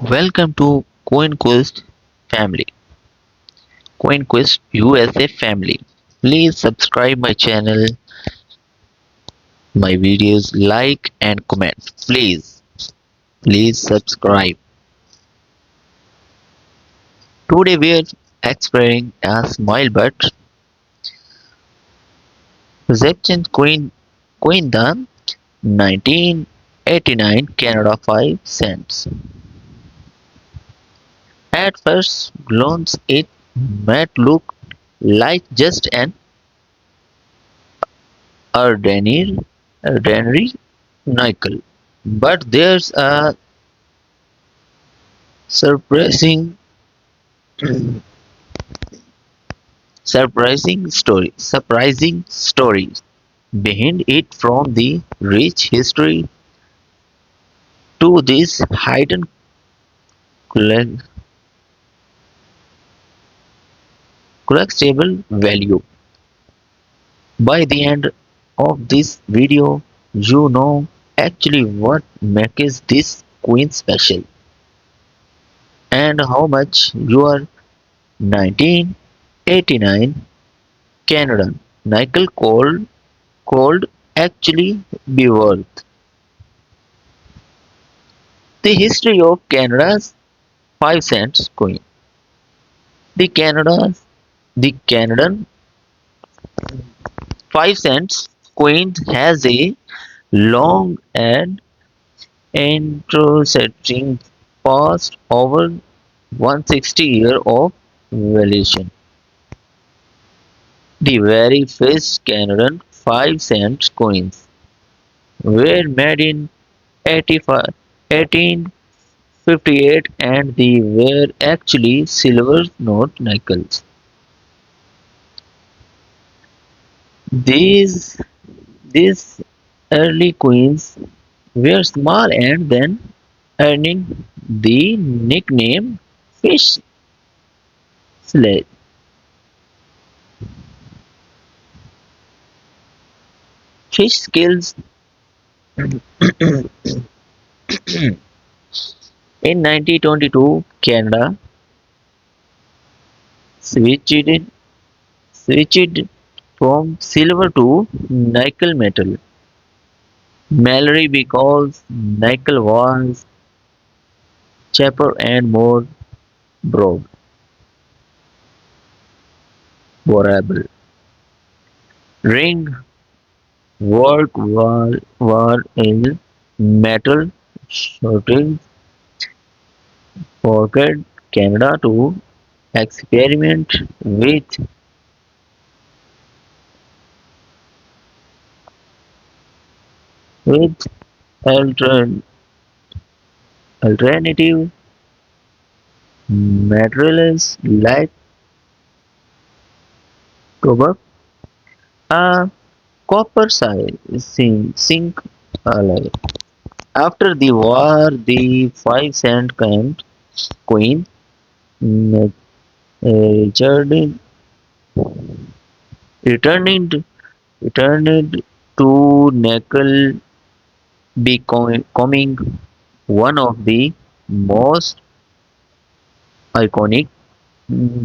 Welcome to CoinQuest family, CoinQuest USA family. Please subscribe my channel, my videos, like and comment. Please subscribe. Today we are exploring a small but Egyptian coin the 1989 Canada 5 cents. At first glance it might look like just an ordinary nickel. But there's a surprising surprising story behind it, from the rich history to this hidden colle- collectible value. By the end of this video, you know actually what makes this queen special and how much your 1989 Canadian nickel could actually be worth. The history of Canada's 5 cents coin. The Canada's the Canadian 5 cents coin has a long and interesting past, over 160 years of evolution. The very first Canadian 5 cents coins were made in 85 1858, and they were actually silver, not nickels. These these early coins were small and then earning the nickname fish slate. Fish scales in 1922, Canada switched switched from silver to nickel metal. Mallory, because nickel was cheaper and more broad, durable. Ring war in metal shortage forced Canada to experiment with altern- alternative materials like copper, a copper zinc alloy. After the war, the 5 cent coin returned returned returned to nickel, becoming one of the most iconic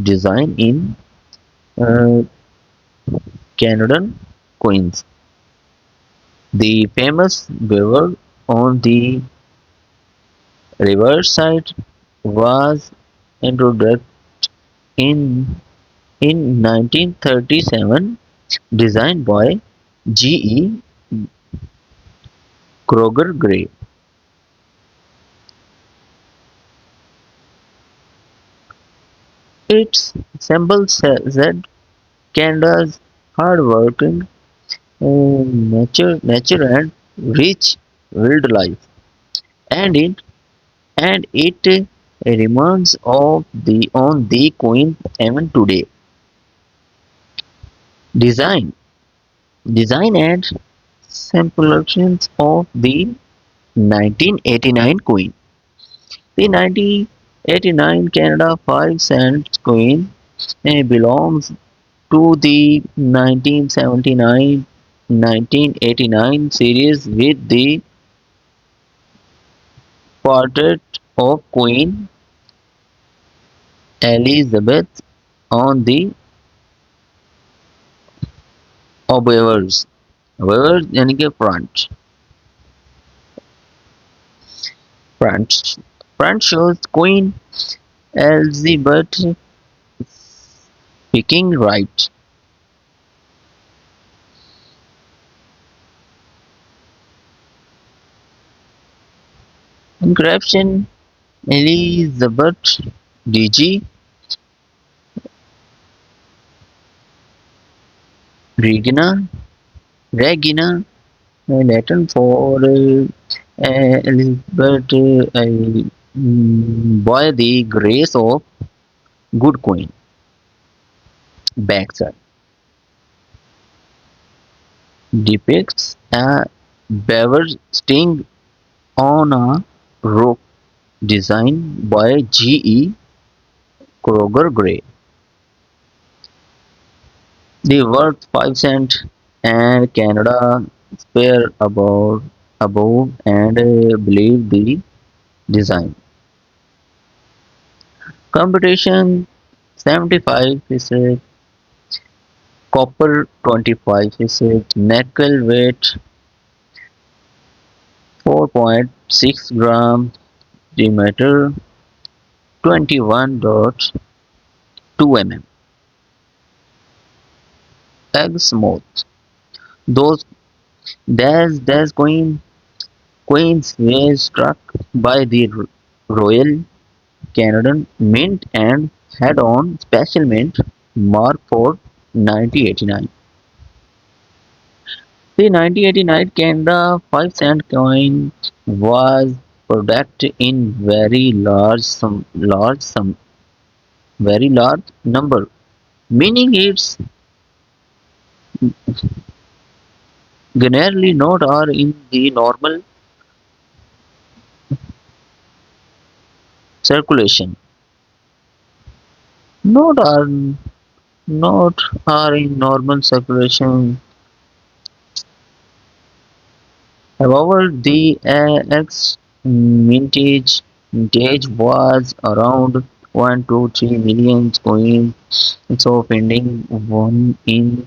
design in uh, Canadian coins. The famous bevel on the reverse side was introduced in 1937, designed by G. E. Kroger Gray. Its symbol said Canada's hard-working nature and rich wildlife, and it remains of the on the coin even today. Design Design and simulations of the 1989 coin. The 1989 Canada 5 cent coin belongs to the 1979-1989 series with the portrait. of Queen Elizabeth on the obverse obverse यानी कि front front shows Queen Elizabeth speaking right. Encryption Elizabeth DG Regina Regina Latin for Elizabeth by the grace of good Queen. Backside depicts a beaver sting on a rope designed by G. E. Kroger Gray. The worth 5 cents and Canada spare above and believe the design. Competition 75 copper 25 nickel weight 4.6 gram, diameter 21.2 mm. Egg smooth. Those dash queens were struck by the Royal Canadian Mint and had on special mint mark for 1989. The 1989 Canada 5 cent coin was produced in very large number, meaning it's generally not are in the normal circulation. Not are not are in normal circulation. However, the mintage was around 1 to 3 million coins, so finding one in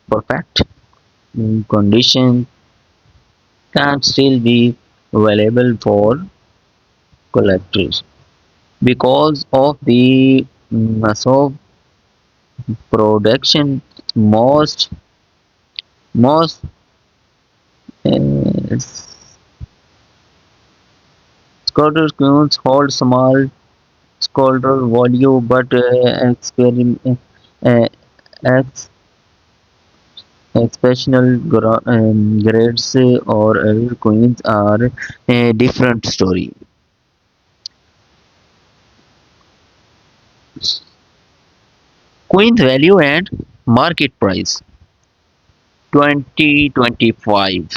perfect condition can still be available for collectors. Because of the massive production, most uh, Scottish queens hold small sculptural value, but uh, ex- exceptional grades or queens are a different story. Queen's value and market price 2025.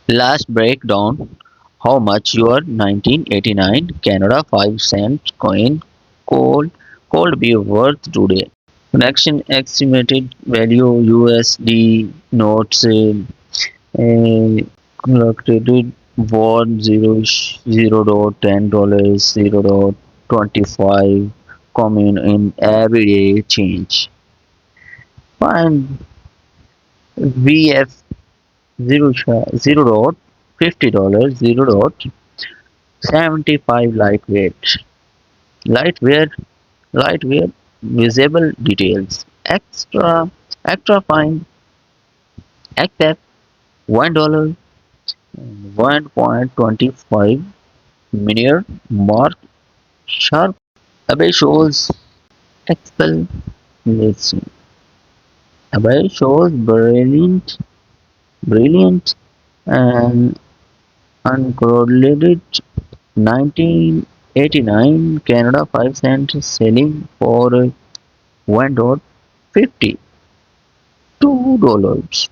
Last breakdown how much your 1989 Canada 5 cent coin could be worth today. Connection estimated value USD notes calculated one zero dot $10 $0.25 common in everyday change. Find VF zero dot $50 $0.75 lightweight lightweight visible details extra fine XF $1 1.25 Minier mark sharp above shows explanation. Above shows brilliant and uncorrelated 1989 Canada 5 cent selling for $1.50 $2